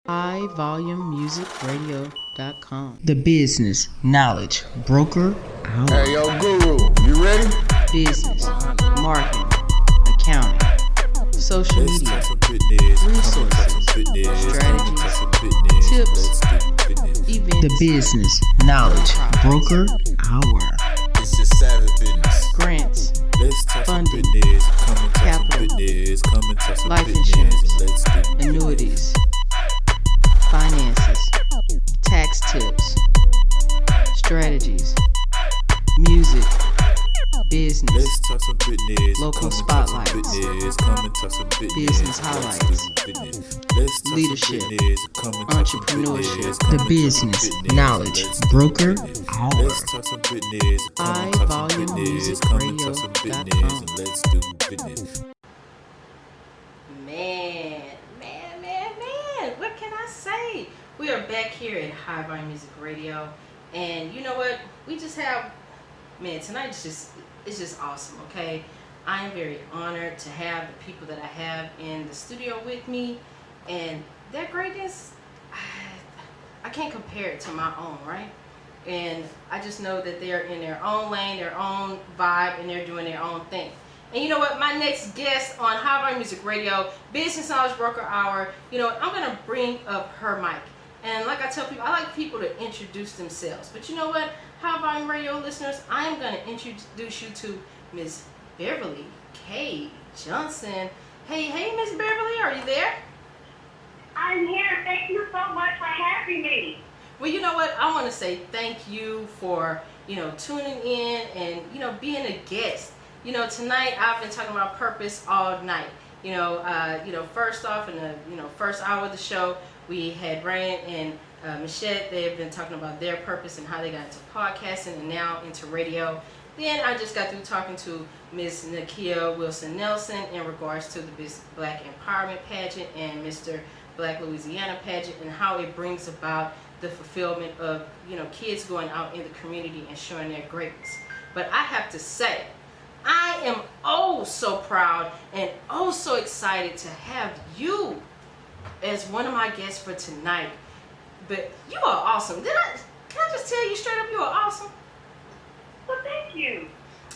highvolumemusicradio.com. The Business Knowledge Broker Hour. Hey, yo, Guru, you ready? Business, marketing, accounting, social media, resources, strategies, tips, events. The Business Knowledge Broker Hour. It's just savage business. Grants, funding, capital, life insurance, annuities, finances, tax tips, strategies, music, business, local spotlights, business highlights, leadership, entrepreneurship. The Business Knowledge Broker Hour. highvolumemusicradio.com. Man, what can I say? We are back here at High Volume Music Radio, and you know what? We just have, tonight it's just awesome, okay? I am very honored to have the people that I have in the studio with me, and their greatness, I can't compare it to my own, right? And I just know that they're in their own lane, their own vibe, and they're doing their own thing. And you know what? My next guest on High Volume Music Radio, Business Knowledge Broker Hour, I'm going to bring up her mic. And like I tell people, I like people to introduce themselves. But you know what? High Volume Radio listeners, I am going to introduce you to Miss Beverley Johnson. Hey, Miss Beverley, are you there? I'm here. Thank you so much for having me. Well, you know what? I want to say thank you for, tuning in and, being a guest. Tonight I've been talking about purpose all night. First off in the, first hour of the show, we had Ryan and Michette. They have been talking about their purpose and how they got into podcasting and now into radio. Then I just got through talking to Ms. Nakia Wilson-Nelson in regards to the Black Empowerment Pageant and Mr. Black Louisiana Pageant and how it brings about the fulfillment of, kids going out in the community and showing their greatness. But I have to say, I am oh so proud and oh so excited to have you as one of my guests for tonight. But you are awesome. Can I just tell you straight up, you are awesome? Well, thank you.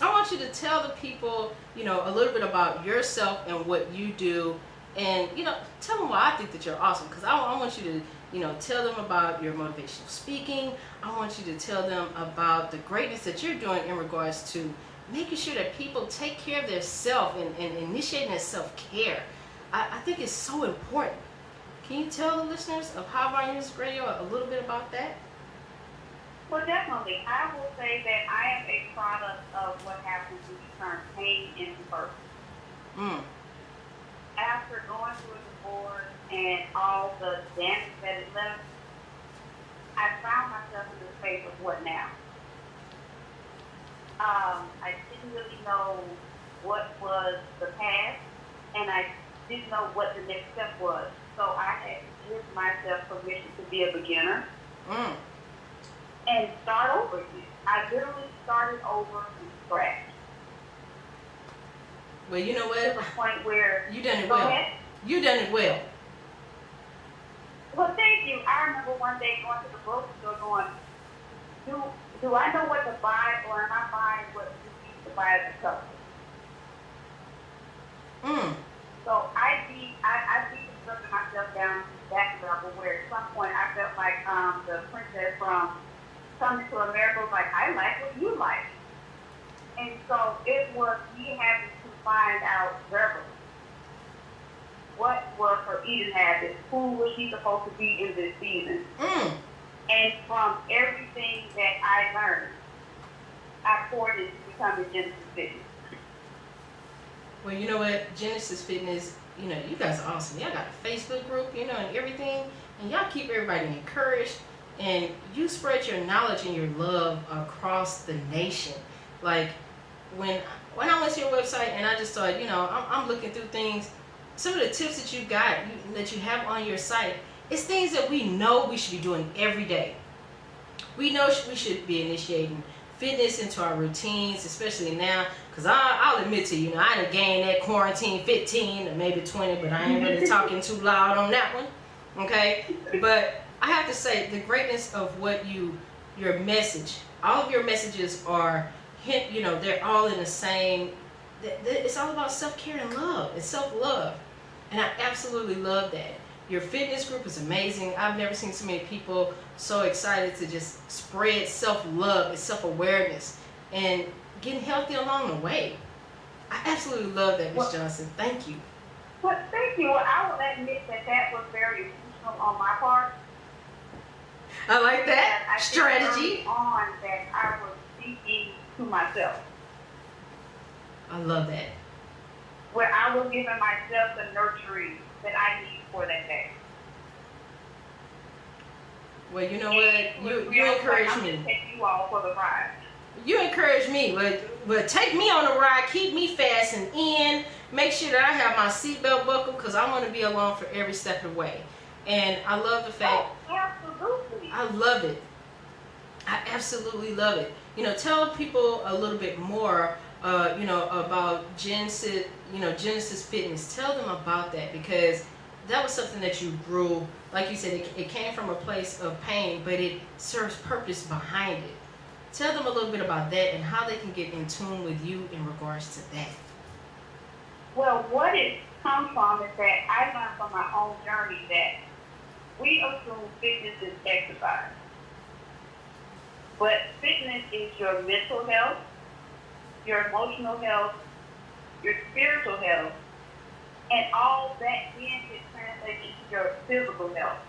I want you to tell the people, a little bit about yourself and what you do, and tell them why I think that you're awesome. Because I want you to, tell them about your motivational speaking. I want you to tell them about the greatness that you're doing in regards to making sure that people take care of their self and initiating that self-care. I think it's so important. Can you tell the listeners of High Volume Music Radio a little bit about that? Well, definitely. I will say that I am a product of what happens when you turn pain into purpose. After going through a divorce and all the damage that it left, I found myself in the space of what now? I didn't really know what was the past, and I didn't know what the next step was. So I had to give myself permission to be a beginner and start over again. I literally started over from scratch. Well, you know what? To the point where you done it well. You done it well. Well, thank you. I remember one day going to the grocery store going, do I know what to buy, or am I buying what you need to buy as a customer? So I beat myself down to that level where at some point I felt like the princess from Coming to America was like, I like what you like. And so it was me having to find out verbally what were her eating habits, who was she supposed to be in this season. And from everything that I learned, I poured into becoming Genesys Fitness. Well, you know what? Genesys Fitness, you guys are awesome. Y'all got a Facebook group, and everything. And y'all keep everybody encouraged. And you spread your knowledge and your love across the nation. Like, when I went to your website and I just started, I'm looking through things. Some of the tips that you got, that you have on your site, it's things that we know we should be doing every day. We know we should be initiating fitness into our routines, especially now, because I'll admit to you, I done gained that quarantine 15 or maybe 20, but I ain't really talking too loud on that one. Okay, but I have to say the greatness of your message, all of your messages are they're all in the same. It's all about self-care and love. It's self-love, and I absolutely love that. Your fitness group is amazing. I've never seen so many people so excited to just spread self-love and self-awareness and getting healthy along the way. I absolutely love that, Miss Johnson. Thank you. Well, thank you. Well, I will admit that was very intentional on my part. I like that I strategy. Early on that I was speaking to myself. I love that. Where I was giving myself the nurturing that I need for that day. Well, you know what? You encourage me. I'm take you all for the ride. You encourage me, but take me on a ride. Keep me fastened in. Make sure that I have my seatbelt buckled because I want to be along for every step of the way. And I love the fact. Oh, absolutely. I love it. I absolutely love it. Tell people a little bit more, about Genesys, Genesys Fitness. Tell them about that because that was something that you grew. Like you said, it came from a place of pain, but it serves purpose behind it. Tell them a little bit about that and how they can get in tune with you in regards to that. Well, what it comes from is that I learned from my own journey that we assume fitness is exercise. But fitness is your mental health, your emotional health, your spiritual health, and all that then can translate into your physical health.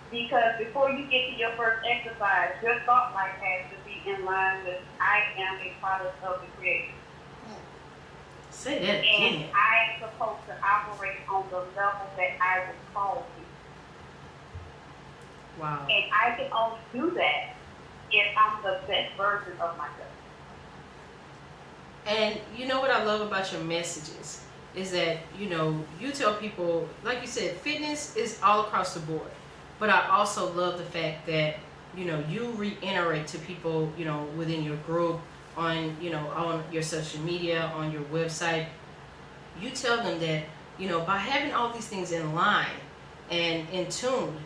Because before you get to your first exercise, your thought life has to be in line with I am a product of the Creator. Say that And again. I am supposed to operate on the level that I was called to. Wow. And I can only do that if I'm the best version of myself. And you know what I love about your messages is that, you tell people, like you said, fitness is all across the board. But I also love the fact that, you reiterate to people, within your group, on your social media, on your website, you tell them that, by having all these things in line and in tune,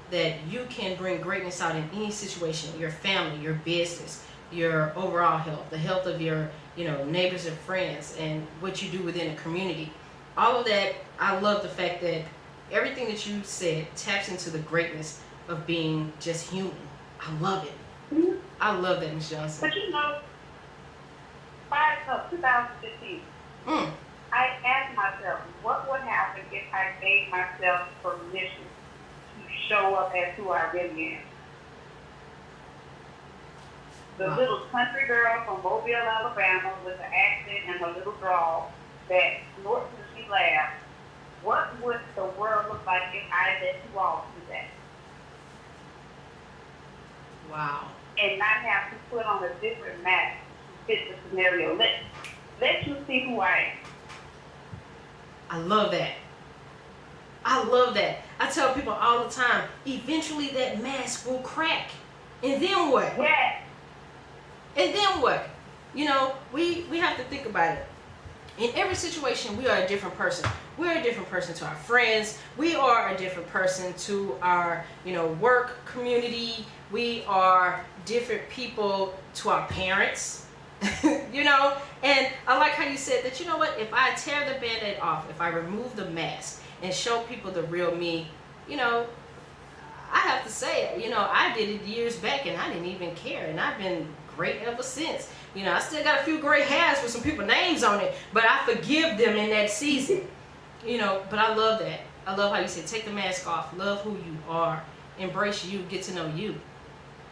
that you can bring greatness out in any situation, your family, your business, your overall health, the health of your, neighbors and friends, and what you do within a community. All of that, I love the fact that everything that you said taps into the greatness of being just human. I love it. Mm-hmm. I love that, Ms. Johnson. But by 2015, I asked myself, what would happen if I gave myself permission to show up as who I really am? The little country girl from Mobile, Alabama, with an accent and a little drawl that snorts and she laughs. What would the world look like if I let you all do that? Wow. And not have to put on a different mask to fit the scenario. Let you see who I am. I love that. I love that. I tell people all the time, eventually that mask will crack. And then what? Yes. And then what? We have to think about it. In every situation, we are a different person. We're a different person to our friends. We are a different person to our, work community. We are different people to our parents, And I like how you said that, if I tear the Band-Aid off, if I remove the mask and show people the real me, I have to say, I did it years back and I didn't even care. And I've been great ever since. I still got a few gray hairs with some people's names on it, but I forgive them in that season. But I love that. I love how you said, take the mask off, love who you are, embrace you, get to know you.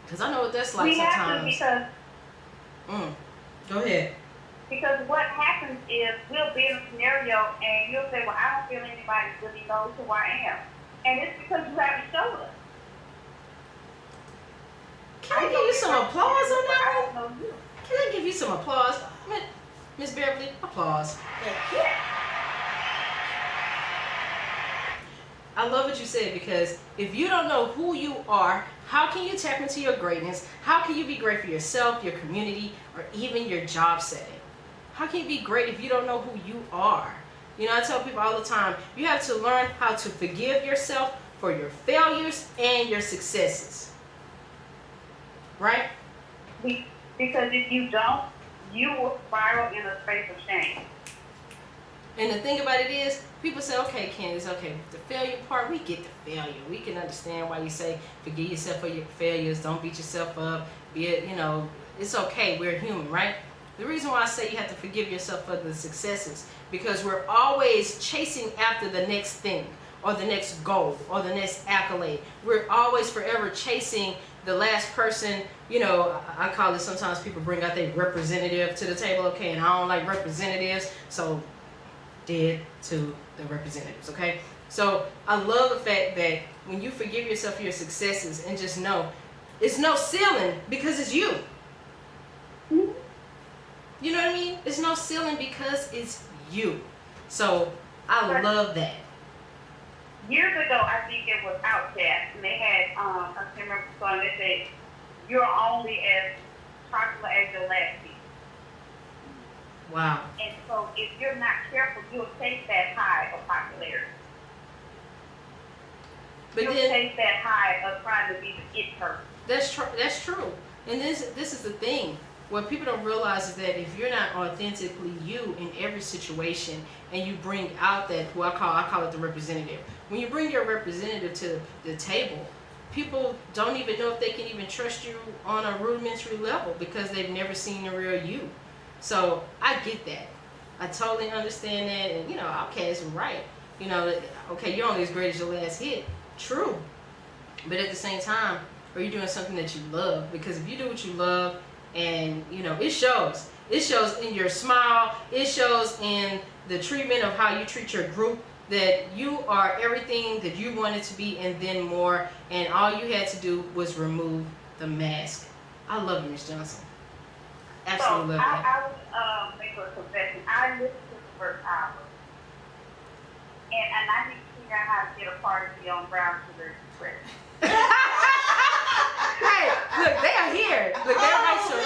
Because I know what that's like sometimes. Go ahead. Because what happens is we'll be in a scenario and you'll say, well, I don't feel anybody really knows who I am. And it's because you haven't showed us. Can I give you some applause on that I one? don't know you. Can I give you some applause? Miss Beverly, applause. Yeah. I love what you said because if you don't know who you are, how can you tap into your greatness? How can you be great for yourself, your community, or even your job setting? How can you be great if you don't know who you are? You know, I tell people all the time, you have to learn how to forgive yourself for your failures and your successes. Right? Because if you don't, you will spiral in a space of shame. And the thing about it is, people say, okay, Candace, okay, the failure part, we get the failure. We can understand why you say forgive yourself for your failures, don't beat yourself up, it's okay, we're human, right? The reason why I say you have to forgive yourself for the successes, because we're always chasing after the next thing, or the next goal, or the next accolade. We're always forever chasing the last person. I call it, sometimes people bring out their representative to the table, okay, and I don't like representatives, so dead to the representatives, okay? So I love the fact that when you forgive yourself for your successes and just know it's no ceiling because it's you. You know what I mean? It's no ceiling because it's you. So I love that. Years ago, I think it was Outkast, and they had I can't remember the song that said, "You're only as popular as your last piece." Wow. And so, if you're not careful, you'll take that high of popularity. But you'll then take that high of trying to be the it person. that's true. And this is the thing. What people don't realize is that if you're not authentically you in every situation, and you bring out that, who I call it the representative. When you bring your representative to the table, people don't even know if they can even trust you on a rudimentary level because they've never seen the real you. So I get that. I totally understand that. And Outkast is right. Okay, you're only as great as your last hit. True. But at the same time, are you doing something that you love? Because if you do what you love, and it shows. It shows in your smile. It shows in the treatment of how you treat your group, that you are everything that you wanted to be and then more. And all you had to do was remove the mask. I love you, Ms. Johnson. Absolutely love that. I would make a confession. I listened to the first hour, and I need to figure out how to get a party on Brown Sugar Express. Hey, look, they are here. Look, they're right so look.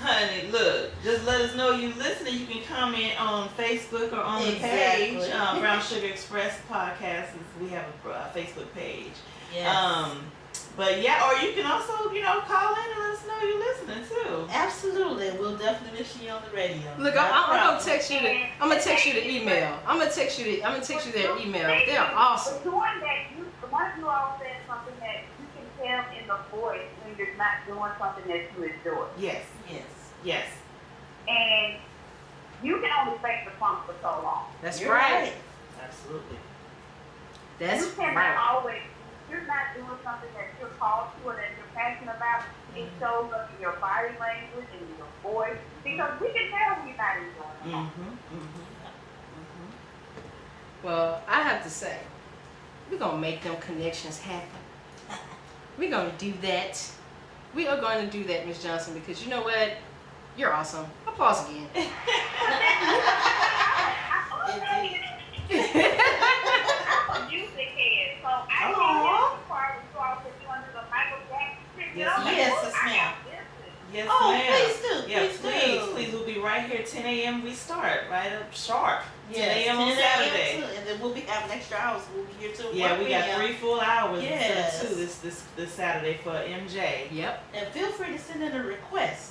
Honey, look, just let us know you listening. You can comment on Facebook or on the page. Brown Sugar Express Podcast. We have a Facebook page. Yes. But yeah, or you can also, call in and let us know you're listening too. Absolutely. We'll definitely mention you on the radio. Look, I'm gonna text you the email. I'm gonna text you their email. They're awesome. The one of you all said something that you can tell in the voice when you're not doing something that you enjoy. Yes. Yes. Yes. And you can only fake the funk for so long. That's You're right. Absolutely. That's you cannot right. always. If you're not doing something that you're called to or that you're passionate about, it shows up in your body language and in your voice, because we can tell when you're not enjoying it. Well, I have to say, we're gonna make them connections happen. We're gonna do that. We are going to do that, Ms. Johnson, because you know what? You're awesome. Applause again. I'm a music head, so I can't get the part where you all put you under the Michael Jackson. Yes, ma'am. Yes, Oh, ma'am. please do. Yeah, Please do. please. We'll be right here 10 a.m. We start right up sharp. 10 Yes, a.m. on 10 Saturday. too. And then we'll be having extra hours. We'll be here till Yeah, 1 we got p.m. 3 full hours Yes. instead of 2 this Saturday for MJ. Yep. And feel free to send in a request.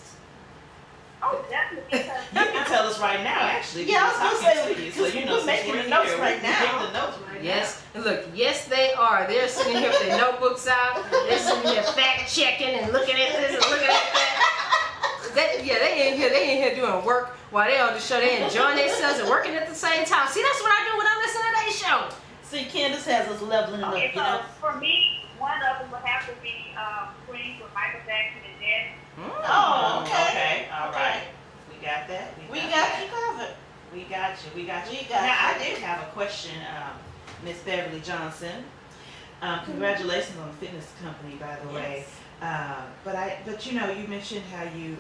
Oh, definitely. Because You can tell us right now, actually. Yeah, I was because gonna we're say, talking to you, so because you know, we're since making we're the notes here, right we can now. take the notes right Yes. And look, yes, they are. They're sitting here with their notebooks out. They're sitting here fact checking and looking at this and looking at that. They in here doing work while they on the show. They enjoying themselves and working at the same time. See, that's what I do when I listen to their show. See, Candace has us leveling up, okay, you so know. for me, one of them would have to be Queen with Michael Jackson and Janet. Oh, okay. All right. We got that. We got you covered. We got you. We got Now, you. I did have a question, Miss Beverley Johnson. Congratulations on the fitness company, by the way. But you mentioned how you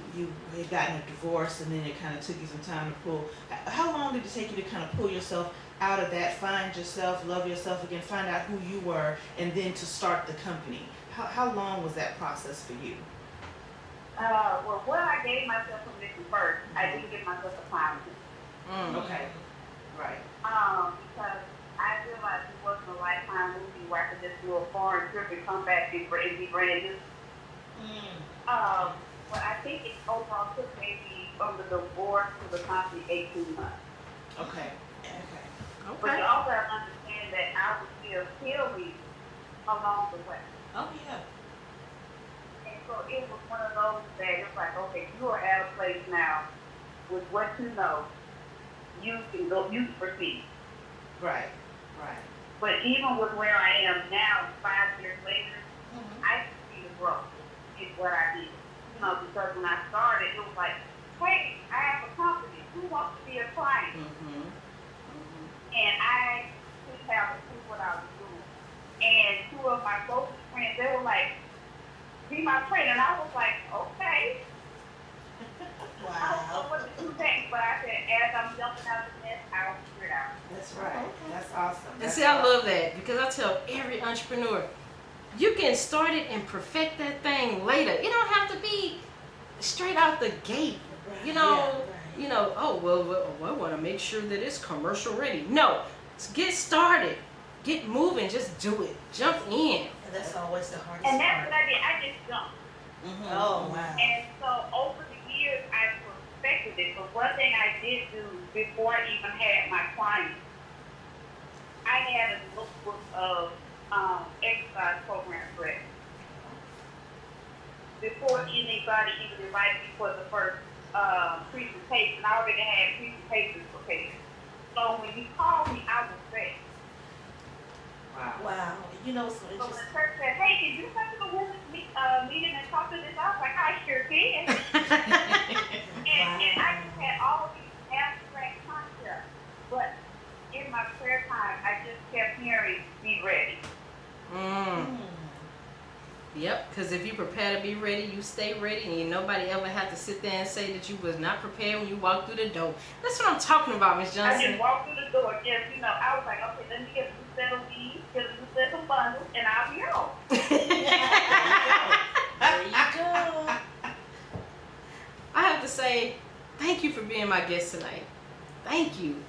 had gotten a divorce and then it kind of took you some time to pull. How long did it take you to kind of pull yourself out of that, find yourself, love yourself again, find out who you were, and then to start the company? How long was that process for you? Well, what I gave myself permission first, I didn't give myself a time limit. Okay. Right. Because I realized it wasn't a lifetime movie where I could just do a foreign trip and come back and be brand new. But I think it overall took maybe from the divorce to the company 18 months. Okay. But you also have to understand that I was still healing along the way. Oh, yeah. And so it was one of those that it's like, okay, you are at a place now with what you know, you can go, you can proceed. Right. But even with where I am now, 5 years later, I can see the growth in what I did. You know, because when I started, it was like, hey, I have a company. Who wants to be a client? And I didn't have a clue what I was doing. And two of my closest friends, they were like, be my trainer. And I was like, okay. I don't know what to do next. But I said, as I'm jumping out of the nest, I'll figure it out. That's right. That's awesome. And see, I love that because I tell every entrepreneur, you can start it and perfect that thing later. It don't have to be straight out the gate. You know, oh well, I want to make sure that it's commercial ready. No, get started, get moving, just do it, jump in. And that's always the hardest And that's part. what I did. I just jumped. Oh, wow. And so over the years, I perfected it. But one thing I did do before I even had my clients, I had a notebook of exercise programs ready. Before anybody even invited me for the first presentation, I already had presentations prepared. So when you called me, I was ready. Wow. You know, so So it's when just, the church said, hey, can you come to the women's meeting and talk to this? I was like, I sure can. And I just had all these abstract concepts. But in my prayer time, I just kept hearing, be ready. Yep, because if you prepare to be ready, you stay ready, and nobody ever have to sit there and say that you was not prepared when you walked through the door. That's what I'm talking about, Miss I Johnson. just walked through the door, just, I was like, okay, let me get a new set of these, get a new set of bundles, and I'll be home. there you go. I have to say, thank you for being my guest tonight. Thank you.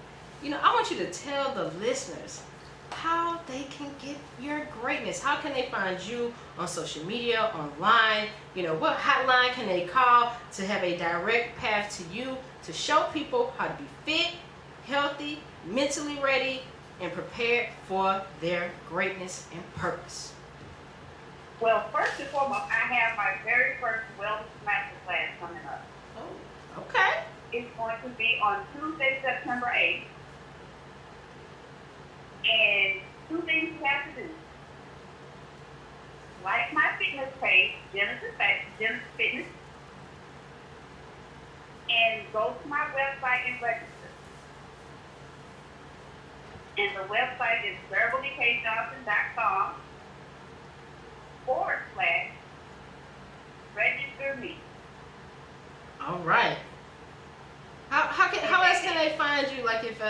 I want you to tell the listeners how they can get your greatness. How can they find you on social media, online? What hotline can they call to have a direct path to you to show people how to be fit, healthy, mentally ready, and prepared for their greatness and purpose? Well, first and foremost, I have my very first wellness master class coming up. Oh, okay. It's going to be on Tuesday, September 8th. And two things you have to do. Like my fitness page, Genesys Fitness, and go to my website and register. And the website is beverleyjohnson.com/register me. All right. How else can they find you? Like if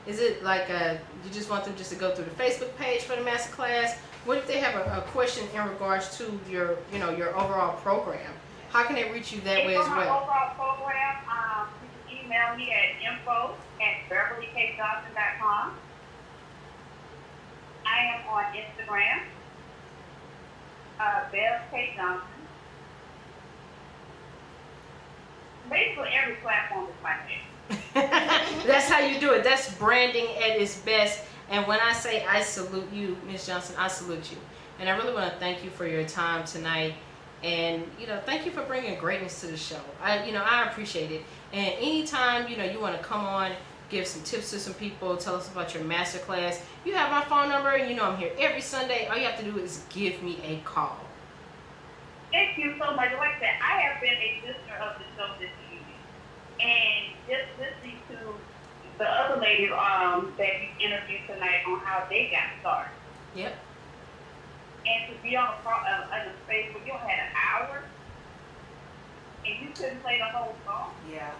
is it like you just want them just to go through the Facebook page for the master class? What if they have a question in regards to your your overall program? How can they reach you that way as For my well? overall program, you can email me at info@beverleyjohnson.com. I am on Instagram, Bev K. Johnson. Basically, every platform is my name. That's how you do it. That's branding at its best. And when I say I salute you, Miss Johnson, I salute you. And I really want to thank you for your time tonight. And thank you for bringing greatness to the show. I appreciate it. And anytime you want to come on, give some tips to some people, tell us about your master class. You have my phone number, and I'm here every Sunday. All you have to do is give me a call. Thank you so much. Like I said, I have been a listener of the show this evening. And just listening to the other ladies that you interviewed tonight on how they got started. Yep. And to be on a space where you had an hour and you couldn't play the whole song. Yeah.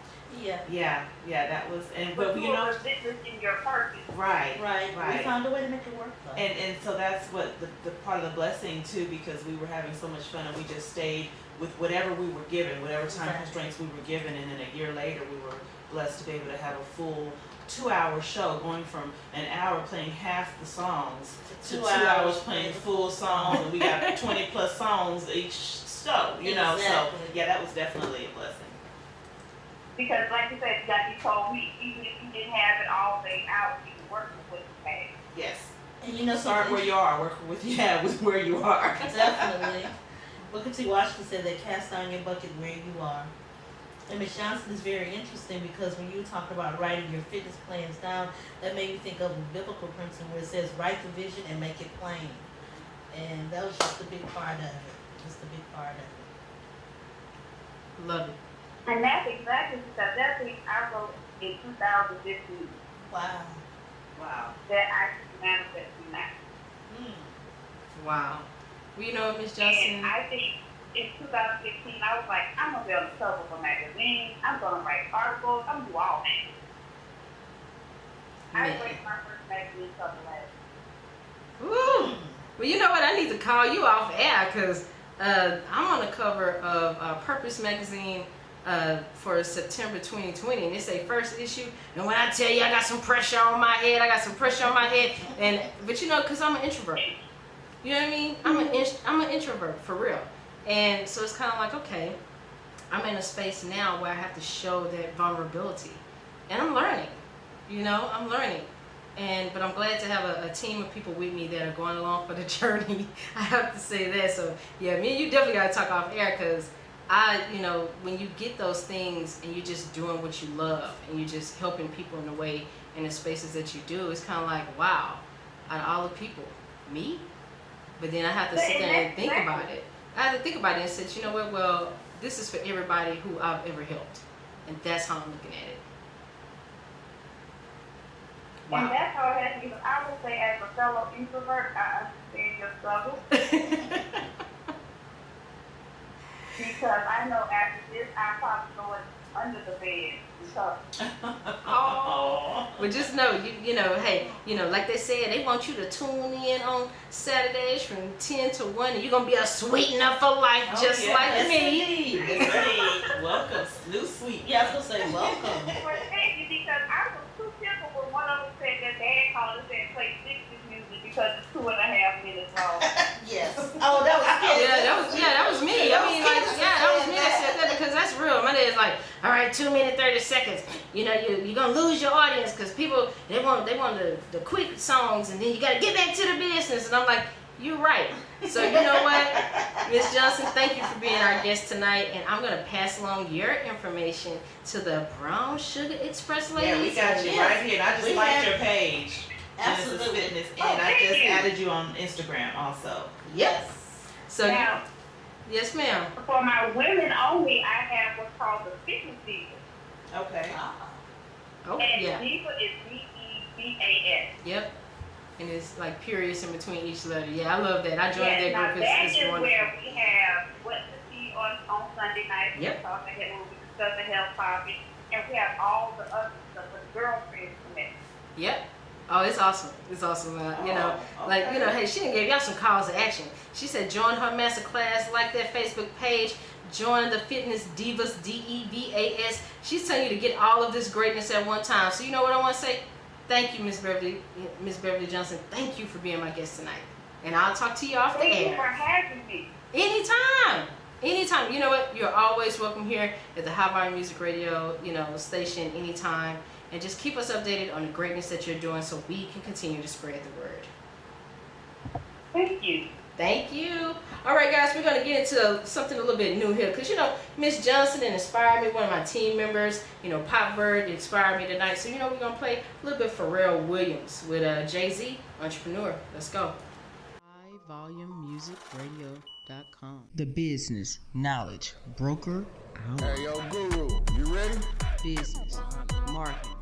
Yeah. Yeah, that was, But but you are resistant in your purpose. right. Right. Right. We found a way to make it work though. And so that's what the part of the blessing too, because we were having so much fun and we just stayed with whatever we were given, whatever time Exactly. constraints we were given, and then a year later we were blessed to be able to have a full 2-hour show, going from an hour playing half the songs to 2 hours playing full songs, and we got 20 plus songs each show, you know. So Exactly. yeah, that was definitely a blessing. Because like you said, like you told me, even if you didn't have it all laid out, you were working with the past. Yes. And you know Start something? where you are, work with with where you are. Definitely. Booker T. Washington said that cast down your bucket where you are. And Ms. Johnson is very interesting because when you talk about writing your fitness plans down, that made me think of a biblical principle where it says write the vision and make it plain. And that was just a big part of it. Just a big part of it. Love it. And that's exactly because that's what I wrote in 2015 Wow. Wow. that I can manifest now. Wow. Well, you know what, Miss And Johnson? I think in 2015, I was like, I'm going to be on the cover of a magazine. I'm going to write articles. I'm going to do all that. I Man. wrote my first magazine cover last. Woo! Well, you know what? I need to call you off air because I'm on the cover of Purpose magazine for September 2020, and it's a first issue. And when I tell you I got some pressure on my head, but you know, because I'm an introvert. You know what I mean? I'm an introvert for real. And so it's kind of like, okay, I'm in a space now where I have to show that vulnerability, and I'm learning. You know, I'm learning. But I'm glad to have a team of people with me that are going along for the journey. I have to say that. So yeah, me and you definitely got to talk off air because when you get those things and you're just doing what you love and you're just helping people in the way, in the spaces that you do, it's kind of like, wow, out of all the people, me? But then I have to sit there and think about it. I have to think about it and say, you know what, well, this is for everybody who I've ever helped. And that's how I'm looking at it. And Wow. that's how it has to be. I would say, as a fellow introvert, I understand your struggle. Because I know after this, I'm probably going under the bed. Because Oh, well, just know, hey, like they said, they want you to tune in on Saturdays from 10 to 1, and you're going to be a sweetener for life, just like me. Welcome, new sweet. Yeah, I was going to say welcome. well, thank you, because I was too simple when one of them said that dad called us and played 60s music because it's 2.5 minutes long. Yes. Oh, that was good. That was me. I mean, like, that was me that said that because that's real. My dad's like, all right, 2 minutes, 30 seconds. You're gonna lose your audience because people they want the quick songs, and then you gotta get back to the business. And I'm like, you're right. So you know what, Miss Johnson, thank you for being our guest tonight, and I'm gonna pass along your information to the Brown Sugar Express ladies. Yeah, we got you right here. And I just liked your page. Genesys Absolutely. Fitness, Oh, and I thank just you. added you on Instagram also. Yep. So Now, yes, ma'am. for my women only, I have what's called the Fitness Diva. Okay. Oh And yeah. Diva is DEVAS. Yep. And it's like periods in between each letter. Yeah, I love that. I joined Yes, now that group. that It's is wonderful. where we have what to see on Sunday night. Yep. We talk ahead when we discuss the health topic, and we have all the other stuff with girlfriends connect. Yep. Oh, it's awesome. It's awesome. Hey, she done gave y'all some calls to action. She said join her master class, like that Facebook page, join the Fitness Divas, DEVAS. She's telling you to get all of this greatness at one time. So you know what I want to say? Thank you, Miss Beverley Johnson. Thank you for being my guest tonight. And I'll talk to you off the Thank you air. for having me. Anytime. You know what? You're always welcome here at the High Volume Music Radio, station anytime. And just keep us updated on the greatness that you're doing so we can continue to spread the word. Thank you. Thank you. All right, guys, we're going to get into something a little bit new here because, Miss Johnson inspired me, one of my team members. Pop Bird inspired me tonight. So, we're going to play a little bit of Pharrell Williams with Jay-Z, Entrepreneur. Let's go. HighVolumeMusicRadio.com. The business knowledge broker out. Hey, yo, Guru, you ready? Business, marketing,